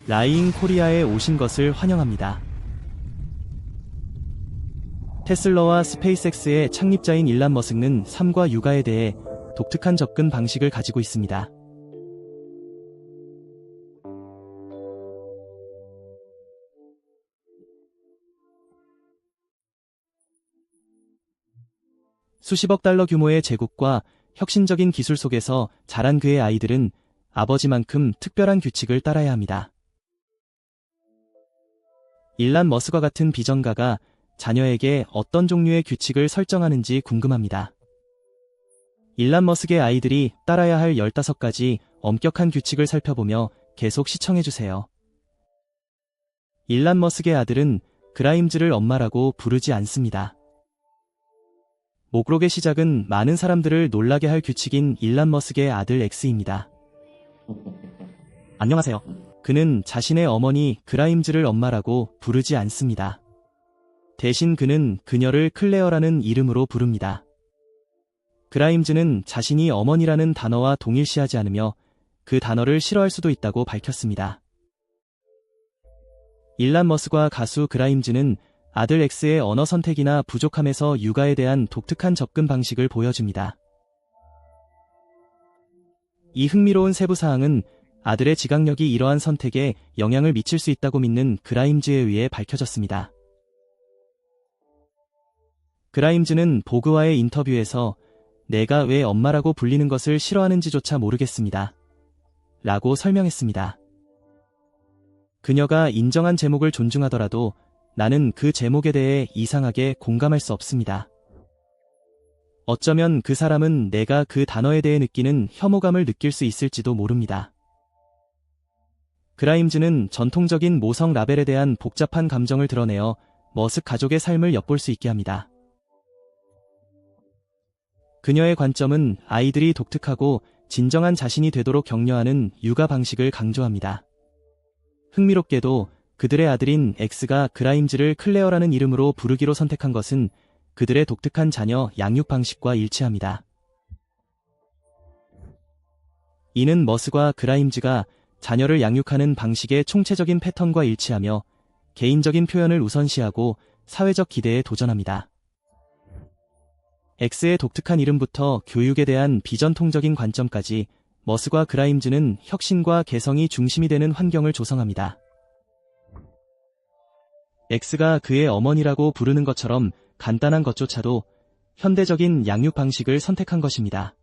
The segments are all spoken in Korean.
라이잉 코리아에 오신 것을 환영합니다. 테슬라와 스페이스X의 창립자인 일론 머스크는 삶과 육아에 대해 독특한 접근 방식을 가지고 있습니다. 수십억 달러 규모의 제국과 혁신적인 기술 속에서 자란 그의 아이들은 아버지만큼 특별한 규칙을 따라야 합니다. 일론 머스크와 같은 비전가가 자녀에게 어떤 종류의 규칙을 설정하는지 궁금합니다. 일론 머스크의 아이들이 따라야 할 15가지 엄격한 규칙을 살펴보며 계속 시청해주세요. 일론 머스크의 아들은 그라임즈를 엄마라고 부르지 않습니다. 목록의 시작은 많은 사람들을 놀라게 할 규칙인 일론 머스크의 아들 엑스입니다. 안녕하세요. 그는 자신의 어머니 그라임즈를 엄마라고 부르지 않습니다. 대신 그는 그녀를 클레어라는 이름으로 부릅니다. 그라임즈는 자신이 어머니라는 단어와 동일시하지 않으며 그 단어를 싫어할 수도 있다고 밝혔습니다. 일론 머스크와 가수 그라임즈는 아들 엑스의 언어 선택이나 부족함에서 육아에 대한 독특한 접근 방식을 보여줍니다. 이 흥미로운 세부사항은 아들의 지각력이 이러한 선택에 영향을 미칠 수 있다고 믿는 그라임즈에 의해 밝혀졌습니다. 그라임즈는 보그와의 인터뷰에서 내가 왜 엄마라고 불리는 것을 싫어하는지조차 모르겠습니다. 라고 설명했습니다. 그녀가 인정한 제목을 존중하더라도 나는 그 제목에 대해 이상하게 공감할 수 없습니다. 어쩌면 그 사람은 내가 그 단어에 대해 느끼는 혐오감을 느낄 수 있을지도 모릅니다. 그라임즈는 전통적인 모성 라벨에 대한 복잡한 감정을 드러내어 머스크 가족의 삶을 엿볼 수 있게 합니다. 그녀의 관점은 아이들이 독특하고 진정한 자신이 되도록 격려하는 육아 방식을 강조합니다. 흥미롭게도 그들의 아들인 엑스가 그라임즈를 클레어라는 이름으로 부르기로 선택한 것은 그들의 독특한 자녀 양육 방식과 일치합니다. 이는 머스크와 그라임즈가 자녀를 양육하는 방식의 총체적인 패턴과 일치하며 개인적인 표현을 우선시하고 사회적 기대에 도전합니다. 엑스의 독특한 이름부터 교육에 대한 비전통적인 관점까지 머스크와 그라임즈는 혁신과 개성이 중심이 되는 환경을 조성합니다. 엑스가 그의 어머니라고 부르는 것처럼 간단한 것조차도 현대적인 양육 방식을 선택한 것입니다.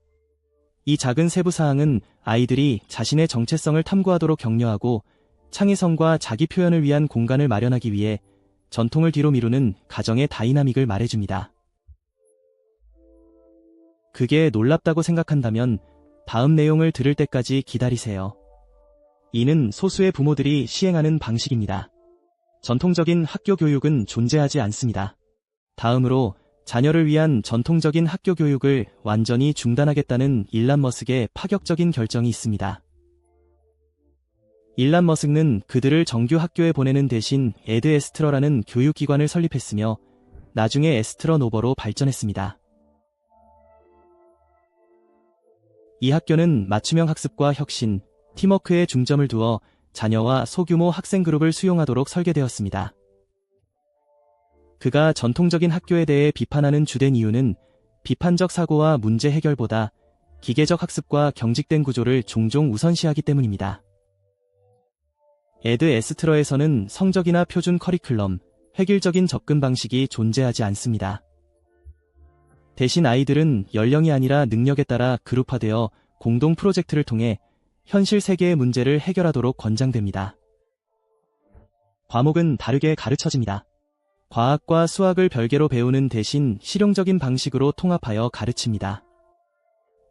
이 작은 세부사항은 아이들이 자신의 정체성을 탐구하도록 격려하고 창의성과 자기 표현을 위한 공간을 마련하기 위해 전통을 뒤로 미루는 가정의 다이나믹을 말해줍니다. 그게 놀랍다고 생각한다면 다음 내용을 들을 때까지 기다리세요. 이는 소수의 부모들이 시행하는 방식입니다. 전통적인 학교 교육은 존재하지 않습니다. 다음으로 자녀를 위한 전통적인 학교 교육을 완전히 중단하겠다는 일론 머스크의 파격적인 결정이 있습니다. 일론 머스크는 그들을 정규 학교에 보내는 대신 에드 에스트러라는 교육기관을 설립했으며 나중에 에스트러 노버로 발전했습니다. 이 학교는 맞춤형 학습과 혁신, 팀워크에 중점을 두어 자녀와 소규모 학생 그룹을 수용하도록 설계되었습니다. 그가 전통적인 학교에 대해 비판하는 주된 이유는 비판적 사고와 문제 해결보다 기계적 학습과 경직된 구조를 종종 우선시하기 때문입니다. 에드 에스트러에서는 성적이나 표준 커리큘럼, 획일적인 접근 방식이 존재하지 않습니다. 대신 아이들은 연령이 아니라 능력에 따라 그룹화되어 공동 프로젝트를 통해 현실 세계의 문제를 해결하도록 권장됩니다. 과목은 다르게 가르쳐집니다. 과학과 수학을 별개로 배우는 대신 실용적인 방식으로 통합하여 가르칩니다.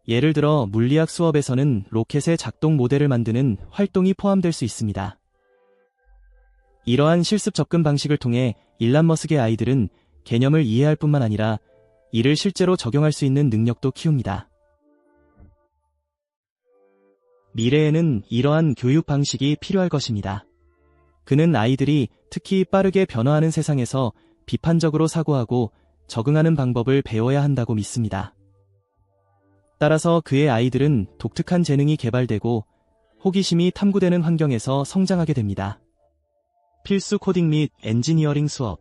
예를 들어 물리학 수업에서는 로켓의 작동 모델을 만드는 활동이 포함될 수 있습니다. 이러한 실습 접근 방식을 통해 일론 머스크의 아이들은 개념을 이해할 뿐만 아니라 이를 실제로 적용할 수 있는 능력도 키웁니다. 미래에는 이러한 교육 방식이 필요할 것입니다. 그는 아이들이 특히 빠르게 변화하는 세상에서 비판적으로 사고하고 적응하는 방법을 배워야 한다고 믿습니다. 따라서 그의 아이들은 독특한 재능이 개발되고 호기심이 탐구되는 환경에서 성장하게 됩니다. 필수 코딩 및 엔지니어링 수업.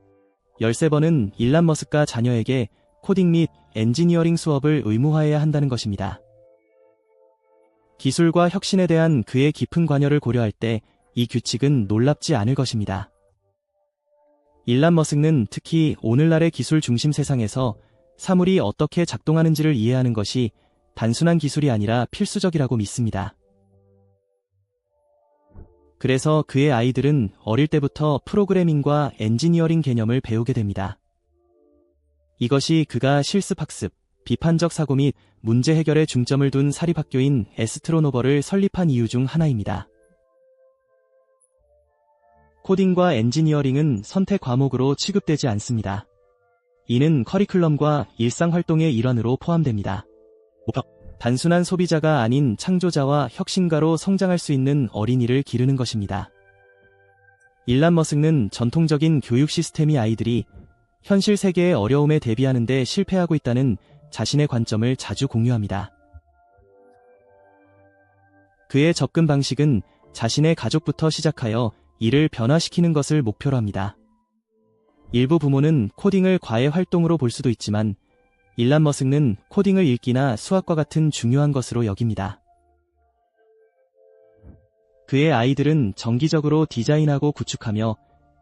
13번은 일란 머스크가 자녀에게 코딩 및 엔지니어링 수업을 의무화해야 한다는 것입니다. 기술과 혁신에 대한 그의 깊은 관여를 고려할 때 이 규칙은 놀랍지 않을 것입니다. 일란 머스크는 특히 오늘날의 기술 중심 세상에서 사물이 어떻게 작동하는지를 이해하는 것이 단순한 기술이 아니라 필수적이라고 믿습니다. 그래서 그의 아이들은 어릴 때부터 프로그래밍과 엔지니어링 개념을 배우게 됩니다. 이것이 그가 실습학습, 비판적 사고 및 문제 해결에 중점을 둔 사립학교인 에스트로노버를 설립한 이유 중 하나입니다. 코딩과 엔지니어링은 선택 과목으로 취급되지 않습니다. 이는 커리큘럼과 일상활동의 일환으로 포함됩니다. 단순한 소비자가 아닌 창조자와 혁신가로 성장할 수 있는 어린이를 기르는 것입니다. 일란 머스크는 전통적인 교육 시스템이 아이들이 현실 세계의 어려움에 대비하는 데 실패하고 있다는 자신의 관점을 자주 공유합니다. 그의 접근 방식은 자신의 가족부터 시작하여 이를 변화시키는 것을 목표로 합니다. 일부 부모는 코딩을 과외 활동으로 볼 수도 있지만 일란 머스크는 코딩을 읽기나 수학과 같은 중요한 것으로 여깁니다. 그의 아이들은 정기적으로 디자인하고 구축하며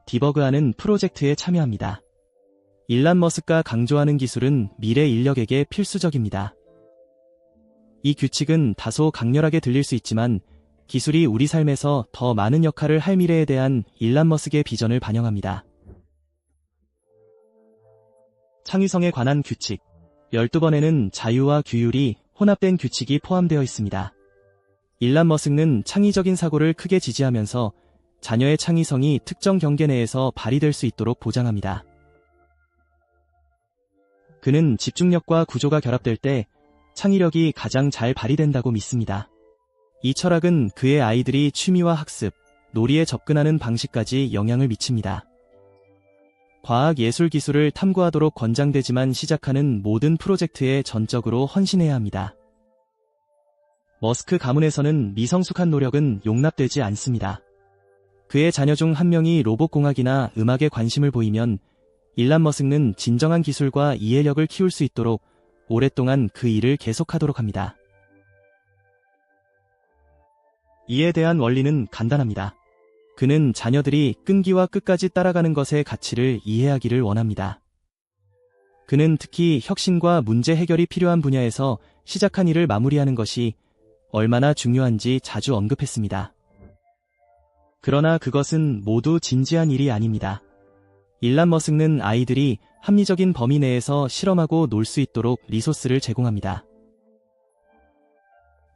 디버그하는 프로젝트에 참여합니다. 일란 머스크가 강조하는 기술은 미래 인력에게 필수적입니다. 이 규칙은 다소 강렬하게 들릴 수 있지만 기술이 우리 삶에서 더 많은 역할을 할 미래에 대한 일란 머스크의 비전을 반영합니다. 창의성에 관한 규칙. 12번에는 자유와 규율이 혼합된 규칙이 포함되어 있습니다. 일란 머스크는 창의적인 사고를 크게 지지하면서 자녀의 창의성이 특정 경계 내에서 발휘될 수 있도록 보장합니다. 그는 집중력과 구조가 결합될 때 창의력이 가장 잘 발휘된다고 믿습니다. 이 철학은 그의 아이들이 취미와 학습, 놀이에 접근하는 방식까지 영향을 미칩니다. 과학, 예술, 기술을 탐구하도록 권장되지만 시작하는 모든 프로젝트에 전적으로 헌신해야 합니다. 머스크 가문에서는 미성숙한 노력은 용납되지 않습니다. 그의 자녀 중 한 명이 로봇공학이나 음악에 관심을 보이면 일란 머스크는 진정한 기술과 이해력을 키울 수 있도록 오랫동안 그 일을 계속하도록 합니다. 이에 대한 원리는 간단합니다. 그는 자녀들이 끈기와 끝까지 따라가는 것의 가치를 이해하기를 원합니다. 그는 특히 혁신과 문제 해결이 필요한 분야에서 시작한 일을 마무리하는 것이 얼마나 중요한지 자주 언급했습니다. 그러나 그것은 모두 진지한 일이 아닙니다. 일란 머스크는 아이들이 합리적인 범위 내에서 실험하고 놀 수 있도록 리소스를 제공합니다.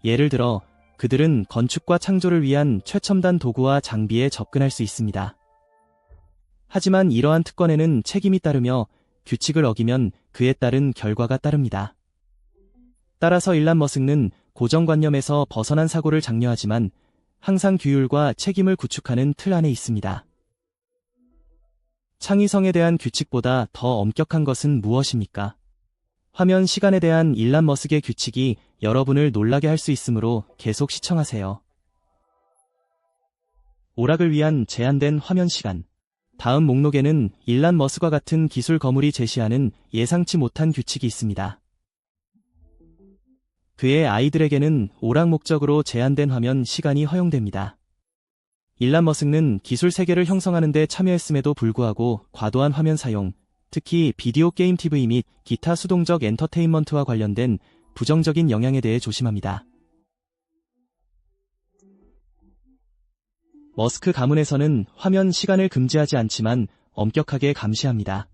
예를 들어 그들은 건축과 창조를 위한 최첨단 도구와 장비에 접근할 수 있습니다. 하지만 이러한 특권에는 책임이 따르며 규칙을 어기면 그에 따른 결과가 따릅니다. 따라서 일란 머스크는 고정관념에서 벗어난 사고를 장려하지만 항상 규율과 책임을 구축하는 틀 안에 있습니다. 창의성에 대한 규칙보다 더 엄격한 것은 무엇입니까? 화면 시간에 대한 일란 머스크의 규칙이 여러분을 놀라게 할 수 있으므로 계속 시청하세요. 오락을 위한 제한된 화면 시간. 다음 목록에는 일란 머스크와 같은 기술 거물이 제시하는 예상치 못한 규칙이 있습니다. 그의 아이들에게는 오락 목적으로 제한된 화면 시간이 허용됩니다. 일란 머스크는 기술 세계를 형성하는 데 참여했음에도 불구하고 과도한 화면 사용, 특히 비디오 게임 TV 및 기타 수동적 엔터테인먼트와 관련된 부정적인 영향에 대해 조심합니다. 머스크 가문에서는 화면 시간을 금지하지 않지만 엄격하게 감시합니다.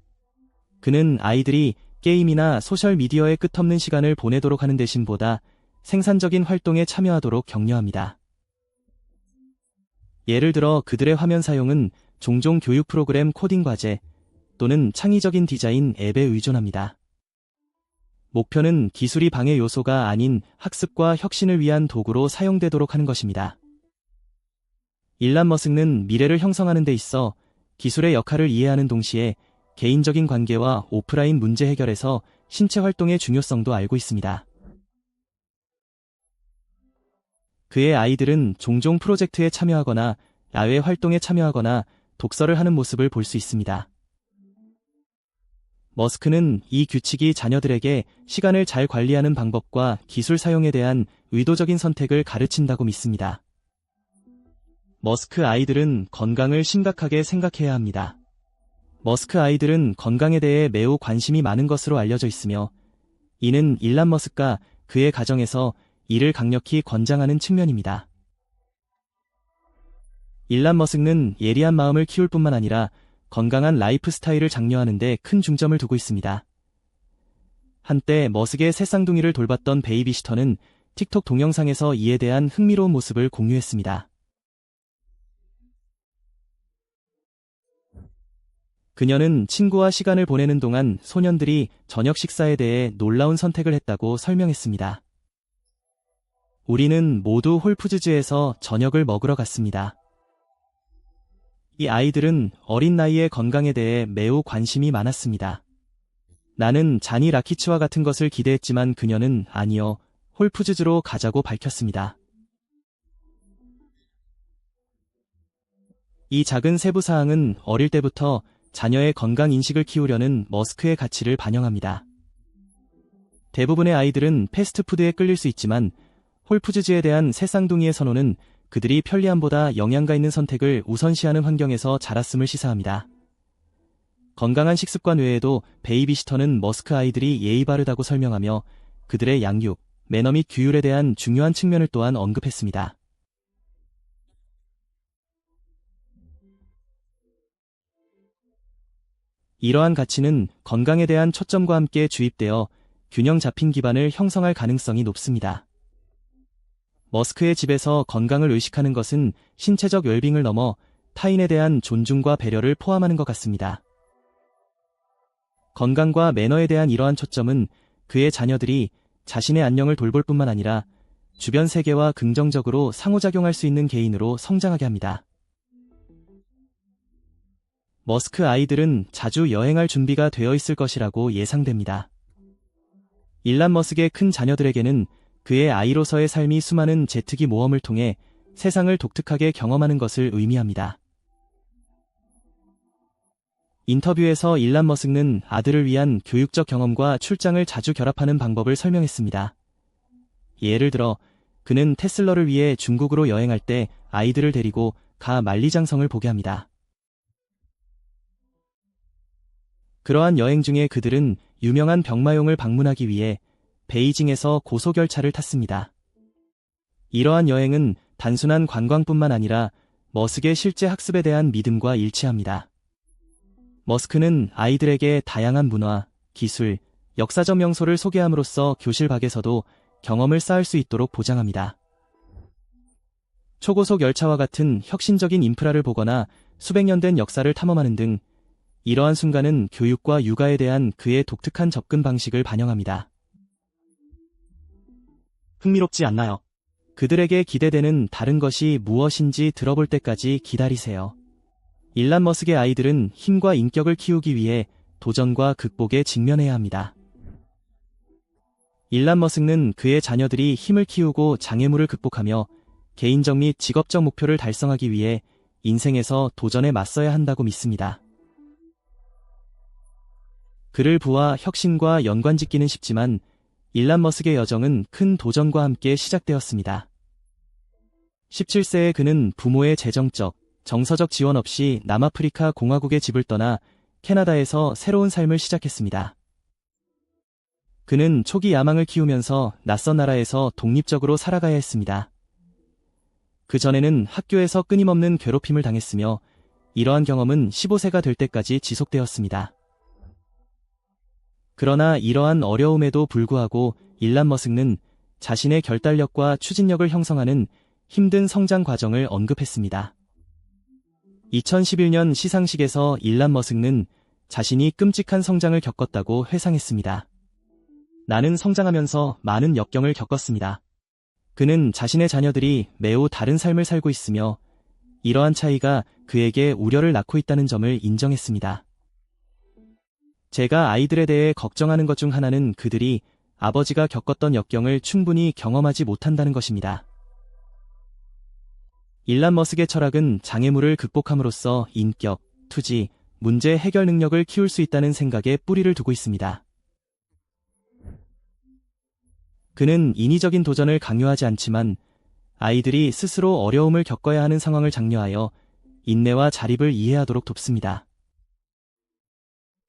그는 아이들이 게임이나 소셜미디어에 끝없는 시간을 보내도록 하는 대신보다 생산적인 활동에 참여하도록 격려합니다. 예를 들어 그들의 화면 사용은 종종 교육 프로그램 코딩 과제 또는 창의적인 디자인 앱에 의존합니다. 목표는 기술이 방해 요소가 아닌 학습과 혁신을 위한 도구로 사용되도록 하는 것입니다. 일란 머스크는 미래를 형성하는 데 있어 기술의 역할을 이해하는 동시에 개인적인 관계와 오프라인 문제 해결에서 신체 활동의 중요성도 알고 있습니다. 그의 아이들은 종종 프로젝트에 참여하거나 야외 활동에 참여하거나 독서를 하는 모습을 볼 수 있습니다. 머스크는 이 규칙이 자녀들에게 시간을 잘 관리하는 방법과 기술 사용에 대한 의도적인 선택을 가르친다고 믿습니다. 머스크 아이들은 건강을 심각하게 생각해야 합니다. 머스크 아이들은 건강에 대해 매우 관심이 많은 것으로 알려져 있으며, 이는 일론 머스크가 그의 가정에서 이를 강력히 권장하는 측면입니다. 일론 머스크는 예리한 마음을 키울 뿐만 아니라 건강한 라이프 스타일을 장려하는 데 큰 중점을 두고 있습니다. 한때 머스크의 새 쌍둥이를 돌봤던 베이비시터는 틱톡 동영상에서 이에 대한 흥미로운 모습을 공유했습니다. 그녀는 친구와 시간을 보내는 동안 소년들이 저녁 식사에 대해 놀라운 선택을 했다고 설명했습니다. 우리는 모두 홀푸드즈에서 저녁을 먹으러 갔습니다. 이 아이들은 어린 나이에 건강에 대해 매우 관심이 많았습니다. 나는 자니 라키츠와 같은 것을 기대했지만 그녀는 아니요, 홀푸드즈로 가자고 밝혔습니다. 이 작은 세부 사항은 어릴 때부터 자녀의 건강 인식을 키우려는 머스크의 가치를 반영합니다. 대부분의 아이들은 패스트푸드에 끌릴 수 있지만 홀푸드즈에 대한 새 쌍둥이의 선호는 그들이 편리함보다 영양가 있는 선택을 우선시하는 환경에서 자랐음을 시사합니다. 건강한 식습관 외에도 베이비시터는 머스크 아이들이 예의 바르다고 설명하며 그들의 양육, 매너 및 규율에 대한 중요한 측면을 또한 언급했습니다. 이러한 가치는 건강에 대한 초점과 함께 주입되어 균형 잡힌 기반을 형성할 가능성이 높습니다. 머스크의 집에서 건강을 의식하는 것은 신체적 웰빙을 넘어 타인에 대한 존중과 배려를 포함하는 것 같습니다. 건강과 매너에 대한 이러한 초점은 그의 자녀들이 자신의 안녕을 돌볼 뿐만 아니라 주변 세계와 긍정적으로 상호작용할 수 있는 개인으로 성장하게 합니다. 머스크 아이들은 자주 여행할 준비가 되어 있을 것이라고 예상됩니다. 일론 머스크의 큰 자녀들에게는 그의 아이로서의 삶이 수많은 제트기 모험을 통해 세상을 독특하게 경험하는 것을 의미합니다. 인터뷰에서 일론 머스크는 아들을 위한 교육적 경험과 출장을 자주 결합하는 방법을 설명했습니다. 예를 들어, 그는 테슬러를 위해 중국으로 여행할 때 아이들을 데리고 가 만리장성을 보게 합니다. 그러한 여행 중에 그들은 유명한 병마용을 방문하기 위해 베이징에서 고속열차를 탔습니다. 이러한 여행은 단순한 관광뿐만 아니라 머스크의 실제 학습에 대한 믿음과 일치합니다. 머스크는 아이들에게 다양한 문화, 기술, 역사적 명소를 소개함으로써 교실 밖에서도 경험을 쌓을 수 있도록 보장합니다. 초고속 열차와 같은 혁신적인 인프라를 보거나 수백 년 된 역사를 탐험하는 등 이러한 순간은 교육과 육아에 대한 그의 독특한 접근 방식을 반영합니다. 흥미롭지 않나요? 그들에게 기대되는 다른 것이 무엇인지 들어볼 때까지 기다리세요. 일론 머스크의 아이들은 힘과 인격을 키우기 위해 도전과 극복에 직면해야 합니다. 일론 머스크는 그의 자녀들이 힘을 키우고 장애물을 극복하며 개인적 및 직업적 목표를 달성하기 위해 인생에서 도전에 맞서야 한다고 믿습니다. 그를 부와 혁신과 연관짓기는 쉽지만 일론 머스크의 여정은 큰 도전과 함께 시작되었습니다. 17세에 그는 부모의 재정적, 정서적 지원 없이 남아프리카 공화국의 집을 떠나 캐나다에서 새로운 삶을 시작했습니다. 그는 초기 야망을 키우면서 낯선 나라에서 독립적으로 살아가야 했습니다. 그 전에는 학교에서 끊임없는 괴롭힘을 당했으며 이러한 경험은 15세가 될 때까지 지속되었습니다. 그러나 이러한 어려움에도 불구하고 일론 머스크는 자신의 결단력과 추진력을 형성하는 힘든 성장 과정을 언급했습니다. 2011년 시상식에서 일론 머스크는 자신이 끔찍한 성장을 겪었다고 회상했습니다. 나는 성장하면서 많은 역경을 겪었습니다. 그는 자신의 자녀들이 매우 다른 삶을 살고 있으며 이러한 차이가 그에게 우려를 낳고 있다는 점을 인정했습니다. 제가 아이들에 대해 걱정하는 것 중 하나는 그들이 아버지가 겪었던 역경을 충분히 경험하지 못한다는 것입니다. 일란 머스크의 철학은 장애물을 극복함으로써 인격, 투지, 문제 해결 능력을 키울 수 있다는 생각에 뿌리를 두고 있습니다. 그는 인위적인 도전을 강요하지 않지만 아이들이 스스로 어려움을 겪어야 하는 상황을 장려하여 인내와 자립을 이해하도록 돕습니다.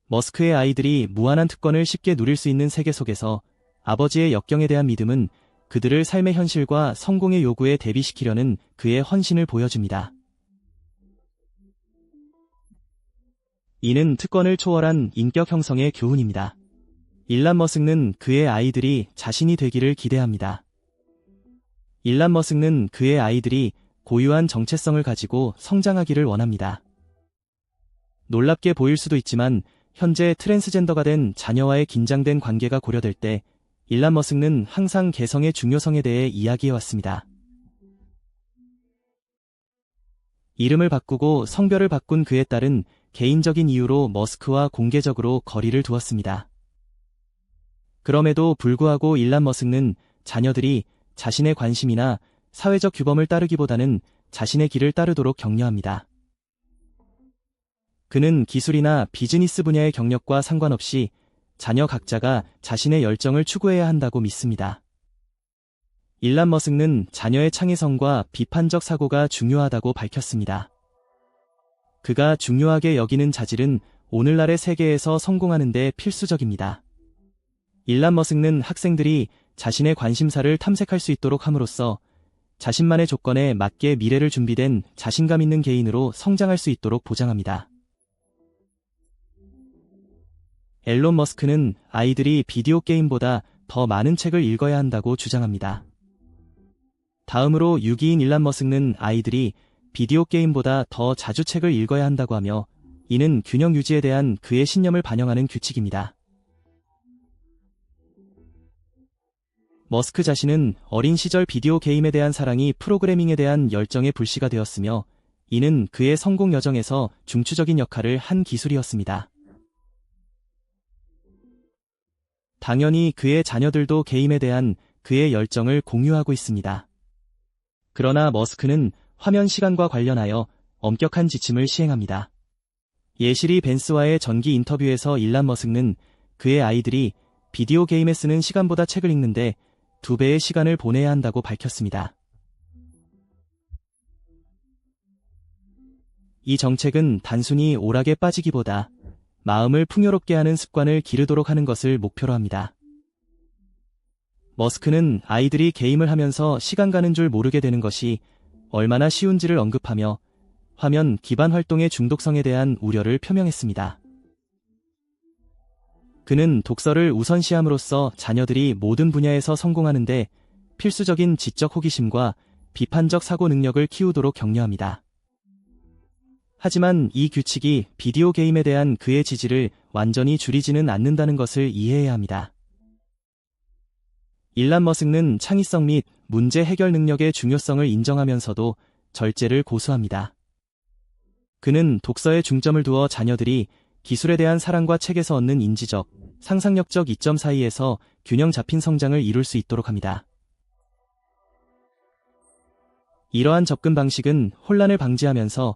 머스크의 아이들이 무한한 특권을 쉽게 누릴 수 있는 세계 속에서 아버지의 역경에 대한 믿음은 그들을 삶의 현실과 성공의 요구에 대비시키려는 그의 헌신을 보여줍니다. 이는 특권을 초월한 인격 형성의 교훈입니다. 일란 머스크는 그의 아이들이 자신이 되기를 기대합니다. 일란 머스크는 그의 아이들이 고유한 정체성을 가지고 성장하기를 원합니다. 놀랍게 보일 수도 있지만 현재 트랜스젠더가 된 자녀와의 긴장된 관계가 고려될 때 일란 머스크는 항상 개성의 중요성에 대해 이야기해왔습니다. 이름을 바꾸고 성별을 바꾼 그의 딸은 개인적인 이유로 머스크와 공개적으로 거리를 두었습니다. 그럼에도 불구하고 일란 머스크는 자녀들이 자신의 관심이나 사회적 규범을 따르기보다는 자신의 길을 따르도록 격려합니다. 그는 기술이나 비즈니스 분야의 경력과 상관없이 자녀 각자가 자신의 열정을 추구해야 한다고 믿습니다. 일란 머스크는 자녀의 창의성과 비판적 사고가 중요하다고 밝혔습니다. 그가 중요하게 여기는 자질은 오늘날의 세계에서 성공하는 데 필수적입니다. 일란 머스크는 학생들이 자신의 관심사를 탐색할 수 있도록 함으로써 자신만의 조건에 맞게 미래를 준비된 자신감 있는 개인으로 성장할 수 있도록 보장합니다. 앨런 머스크는 아이들이 비디오 게임보다 더 많은 책을 읽어야 한다고 주장합니다. 다음으로 유기인 일란 머스크는 아이들이 비디오 게임보다 더 자주 책을 읽어야 한다고 하며 이는 균형 유지에 대한 그의 신념을 반영하는 규칙입니다. 머스크 자신은 어린 시절 비디오 게임에 대한 사랑이 프로그래밍에 대한 열정의 불씨가 되었으며 이는 그의 성공 여정에서 중추적인 역할을 한 기술이었습니다. 당연히 그의 자녀들도 게임에 대한 그의 열정을 공유하고 있습니다. 그러나 머스크는 화면 시간과 관련하여 엄격한 지침을 시행합니다. 예시리 벤스와의 전기 인터뷰에서 일란 머스크는 그의 아이들이 비디오 게임에 쓰는 시간보다 책을 읽는데 2배의 시간을 보내야 한다고 밝혔습니다. 이 정책은 단순히 오락에 빠지기보다 마음을 풍요롭게 하는 습관을 기르도록 하는 것을 목표로 합니다. 머스크는 아이들이 게임을 하면서 시간 가는 줄 모르게 되는 것이 얼마나 쉬운지를 언급하며 화면 기반 활동의 중독성에 대한 우려를 표명했습니다. 그는 독서를 우선시함으로써 자녀들이 모든 분야에서 성공하는데 필수적인 지적 호기심과 비판적 사고 능력을 키우도록 격려합니다. 하지만 이 규칙이 비디오 게임에 대한 그의 지지를 완전히 줄이지는 않는다는 것을 이해해야 합니다. 일란 머스크는 창의성 및 문제 해결 능력의 중요성을 인정하면서도 절제를 고수합니다. 그는 독서에 중점을 두어 자녀들이 기술에 대한 사랑과 책에서 얻는 인지적, 상상력적 이점 사이에서 균형 잡힌 성장을 이룰 수 있도록 합니다. 이러한 접근 방식은 혼란을 방지하면서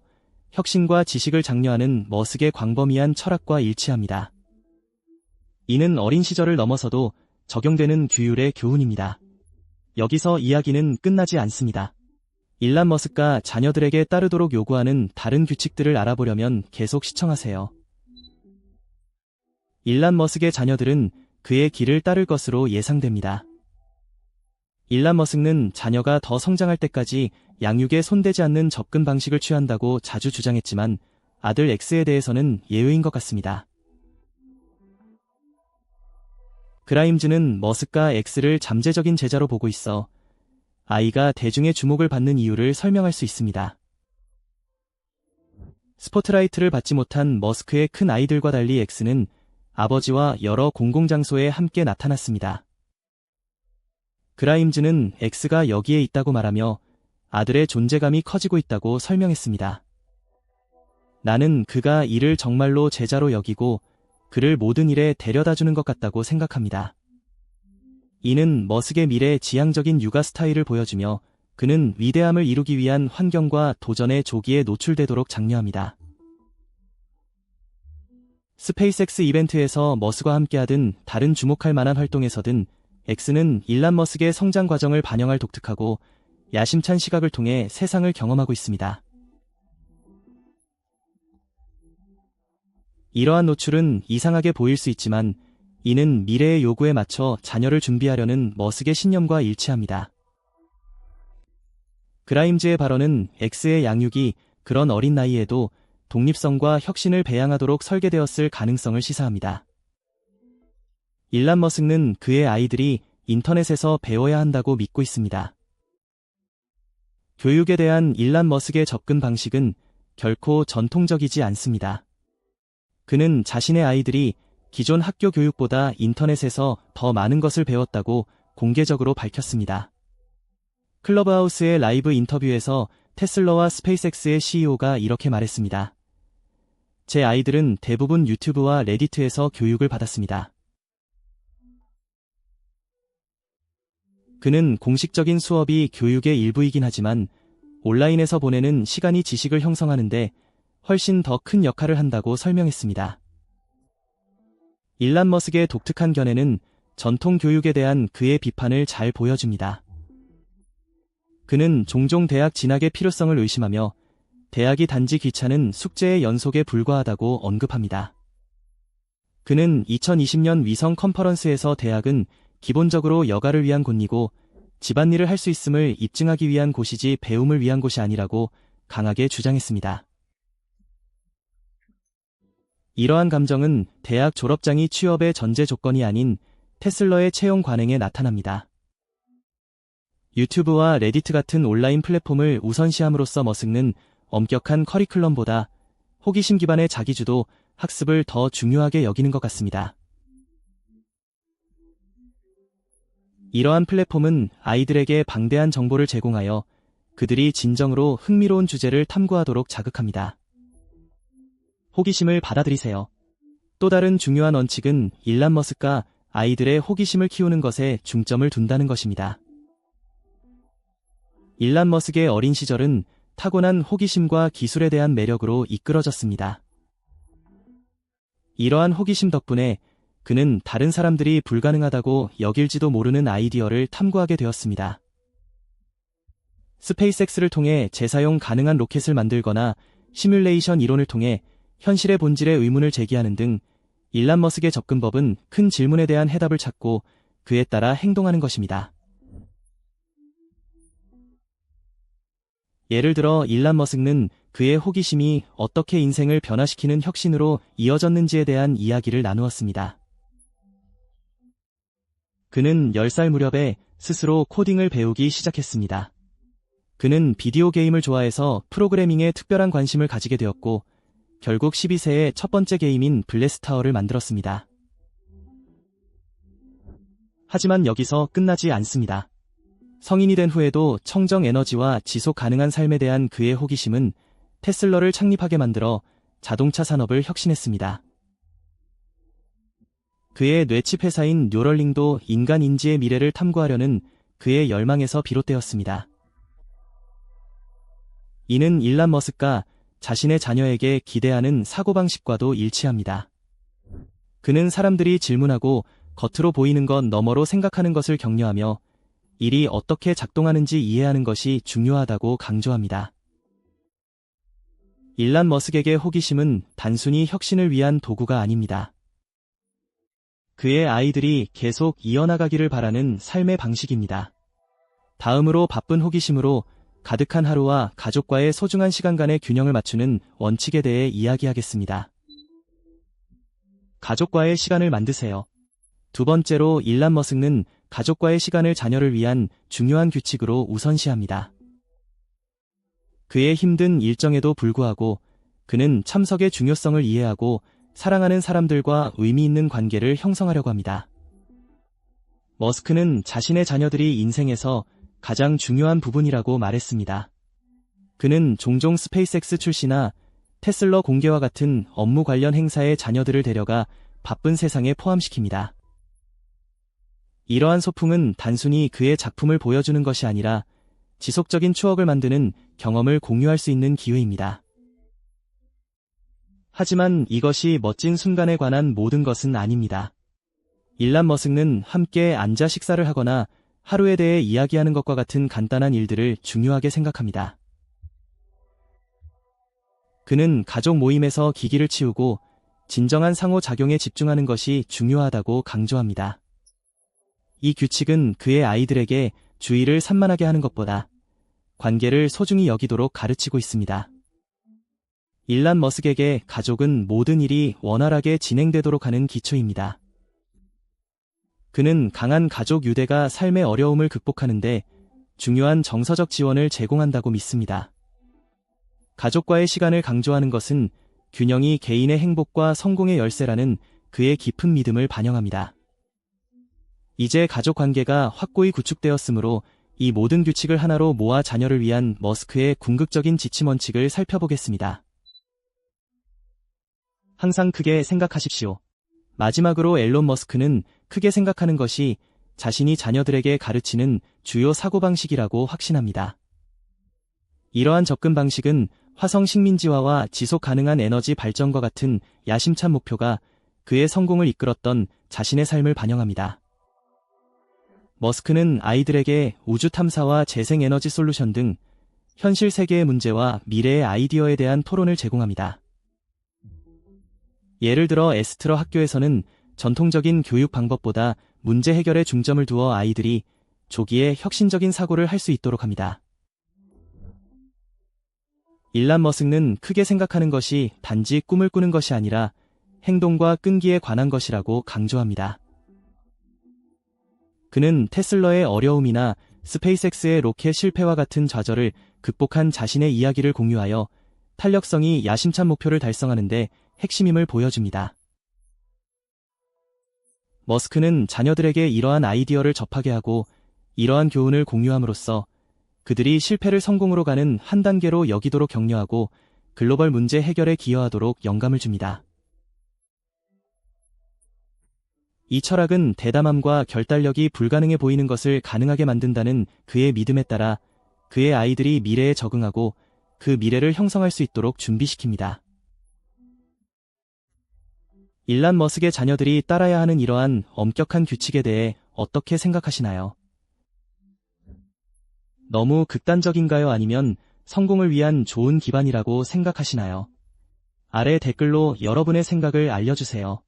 혁신과 지식을 장려하는 머스크의 광범위한 철학과 일치합니다. 이는 어린 시절을 넘어서도 적용되는 규율의 교훈입니다. 여기서 이야기는 끝나지 않습니다. 일란 머스크가 자녀들에게 따르도록 요구하는 다른 규칙들을 알아보려면 계속 시청하세요. 일란 머스크의 자녀들은 그의 길을 따를 것으로 예상됩니다. 일란 머스크는 자녀가 더 성장할 때까지 양육에 손대지 않는 접근 방식을 취한다고 자주 주장했지만 아들 X에 대해서는 예외인 것 같습니다. 그라임즈는 머스크가 X를 잠재적인 제자로 보고 있어 아이가 대중의 주목을 받는 이유를 설명할 수 있습니다. 스포트라이트를 받지 못한 머스크의 큰 아이들과 달리 X는 아버지와 여러 공공장소에 함께 나타났습니다. 그라임즈는 X가 여기에 있다고 말하며 아들의 존재감이 커지고 있다고 설명했습니다. 나는 그가 이를 정말로 제자로 여기고 그를 모든 일에 데려다주는 것 같다고 생각합니다. 이는 머스크의 미래 지향적인 육아 스타일을 보여주며 그는 위대함을 이루기 위한 환경과 도전의 조기에 노출되도록 장려합니다. 스페이스X 이벤트에서 머스크와 함께하든 다른 주목할 만한 활동에서든 X는 일란 머스크의 성장 과정을 반영할 독특하고 야심찬 시각을 통해 세상을 경험하고 있습니다. 이러한 노출은 이상하게 보일 수 있지만 이는 미래의 요구에 맞춰 자녀를 준비하려는 머스크의 신념과 일치합니다. 그라임즈의 발언은 X의 양육이 그런 어린 나이에도 독립성과 혁신을 배양하도록 설계되었을 가능성을 시사합니다. 일란 머스크는 그의 아이들이 인터넷에서 배워야 한다고 믿고 있습니다. 교육에 대한 일란 머스크의 접근 방식은 결코 전통적이지 않습니다. 그는 자신의 아이들이 기존 학교 교육보다 인터넷에서 더 많은 것을 배웠다고 공개적으로 밝혔습니다. 클럽하우스의 라이브 인터뷰에서 테슬라와 스페이스X의 CEO가 이렇게 말했습니다. 제 아이들은 대부분 유튜브와 레디트에서 교육을 받았습니다. 그는 공식적인 수업이 교육의 일부이긴 하지만 온라인에서 보내는 시간이 지식을 형성하는데 훨씬 더 큰 역할을 한다고 설명했습니다. 일란 머스크의 독특한 견해는 전통 교육에 대한 그의 비판을 잘 보여줍니다. 그는 종종 대학 진학의 필요성을 의심하며 대학이 단지 귀찮은 숙제의 연속에 불과하다고 언급합니다. 그는 2020년 위성 컨퍼런스에서 대학은 기본적으로 여가를 위한 곳이고 집안일을 할 수 있음을 입증하기 위한 곳이지 배움을 위한 곳이 아니라고 강하게 주장했습니다. 이러한 감정은 대학 졸업장이 취업의 전제 조건이 아닌 테슬러의 채용 관행에 나타납니다. 유튜브와 레디트 같은 온라인 플랫폼을 우선시함으로써 머스크는 엄격한 커리큘럼보다 호기심 기반의 자기주도 학습을 더 중요하게 여기는 것 같습니다. 이러한 플랫폼은 아이들에게 방대한 정보를 제공하여 그들이 진정으로 흥미로운 주제를 탐구하도록 자극합니다. 호기심을 받아들이세요. 또 다른 중요한 원칙은 일란 머스크가 아이들의 호기심을 키우는 것에 중점을 둔다는 것입니다. 일란 머스크의 어린 시절은 타고난 호기심과 기술에 대한 매력으로 이끌어졌습니다. 이러한 호기심 덕분에 그는 다른 사람들이 불가능하다고 여길지도 모르는 아이디어를 탐구하게 되었습니다. 스페이스X를 통해 재사용 가능한 로켓을 만들거나 시뮬레이션 이론을 통해 현실의 본질에 의문을 제기하는 등 일란 머스크의 접근법은 큰 질문에 대한 해답을 찾고 그에 따라 행동하는 것입니다. 예를 들어 일란 머스크는 그의 호기심이 어떻게 인생을 변화시키는 혁신으로 이어졌는지에 대한 이야기를 나누었습니다. 그는 10살 무렵에 스스로 코딩을 배우기 시작했습니다. 그는 비디오 게임을 좋아해서 프로그래밍에 특별한 관심을 가지게 되었고 결국 12세에 첫 번째 게임인 블래스타워를 만들었습니다. 하지만 여기서 끝나지 않습니다. 성인이 된 후에도 청정 에너지와 지속 가능한 삶에 대한 그의 호기심은 테슬러를 창립하게 만들어 자동차 산업을 혁신했습니다. 그의 뇌칩 회사인 뉴럴링도 인간 인지의 미래를 탐구하려는 그의 열망에서 비롯되었습니다. 이는 일란 머스크가 자신의 자녀에게 기대하는 사고방식과도 일치합니다. 그는 사람들이 질문하고 겉으로 보이는 것 너머로 생각하는 것을 격려하며 일이 어떻게 작동하는지 이해하는 것이 중요하다고 강조합니다. 일란 머스크에게 호기심은 단순히 혁신을 위한 도구가 아닙니다. 그의 아이들이 계속 이어나가기를 바라는 삶의 방식입니다. 다음으로 바쁜 호기심으로 가득한 하루와 가족과의 소중한 시간 간의 균형을 맞추는 원칙에 대해 이야기하겠습니다. 가족과의 시간을 만드세요. 두 번째로 일란 머스크는 가족과의 시간을 자녀를 위한 중요한 규칙으로 우선시합니다. 그의 힘든 일정에도 불구하고 그는 참석의 중요성을 이해하고 사랑하는 사람들과 의미 있는 관계를 형성하려고 합니다. 머스크는 자신의 자녀들이 인생에서 가장 중요한 부분이라고 말했습니다. 그는 종종 스페이스X 출시나 테슬러 공개와 같은 업무 관련 행사에 자녀들을 데려가 바쁜 세상에 포함시킵니다. 이러한 소풍은 단순히 그의 작품을 보여주는 것이 아니라 지속적인 추억을 만드는 경험을 공유할 수 있는 기회입니다. 하지만 이것이 멋진 순간에 관한 모든 것은 아닙니다. 일란 머스크는 함께 앉아 식사를 하거나 하루에 대해 이야기하는 것과 같은 간단한 일들을 중요하게 생각합니다. 그는 가족 모임에서 기기를 치우고 진정한 상호작용에 집중하는 것이 중요하다고 강조합니다. 이 규칙은 그의 아이들에게 주의를 산만하게 하는 것보다 관계를 소중히 여기도록 가르치고 있습니다. 일란 머스크에게 가족은 모든 일이 원활하게 진행되도록 하는 기초입니다. 그는 강한 가족 유대가 삶의 어려움을 극복하는데 중요한 정서적 지원을 제공한다고 믿습니다. 가족과의 시간을 강조하는 것은 균형이 개인의 행복과 성공의 열쇠라는 그의 깊은 믿음을 반영합니다. 이제 가족 관계가 확고히 구축되었으므로 이 모든 규칙을 하나로 모아 자녀를 위한 머스크의 궁극적인 지침 원칙을 살펴보겠습니다. 항상 크게 생각하십시오. 마지막으로 앨런 머스크는 크게 생각하는 것이 자신이 자녀들에게 가르치는 주요 사고방식이라고 확신합니다. 이러한 접근 방식은 화성 식민지화와 지속 가능한 에너지 발전과 같은 야심찬 목표가 그의 성공을 이끌었던 자신의 삶을 반영합니다. 머스크는 아이들에게 우주 탐사와 재생에너지 솔루션 등 현실 세계의 문제와 미래의 아이디어에 대한 토론을 제공합니다. 예를 들어 에스트러 학교에서는 전통적인 교육 방법보다 문제 해결에 중점을 두어 아이들이 조기에 혁신적인 사고를 할 수 있도록 합니다. 일란 머스크는 크게 생각하는 것이 단지 꿈을 꾸는 것이 아니라 행동과 끈기에 관한 것이라고 강조합니다. 그는 테슬러의 어려움이나 스페이스X의 로켓 실패와 같은 좌절을 극복한 자신의 이야기를 공유하여 탄력성이 야심찬 목표를 달성하는 데 핵심임을 보여줍니다. 머스크는 자녀들에게 이러한 아이디어를 접하게 하고 이러한 교훈을 공유함으로써 그들이 실패를 성공으로 가는 한 단계로 여기도록 격려하고 글로벌 문제 해결에 기여하도록 영감을 줍니다. 이 철학은 대담함과 결단력이 불가능해 보이는 것을 가능하게 만든다는 그의 믿음에 따라 그의 아이들이 미래에 적응하고 그 미래를 형성할 수 있도록 준비시킵니다. 일란 머스크의 자녀들이 따라야 하는 이러한 엄격한 규칙에 대해 어떻게 생각하시나요? 너무 극단적인가요? 아니면 성공을 위한 좋은 기반이라고 생각하시나요? 아래 댓글로 여러분의 생각을 알려주세요.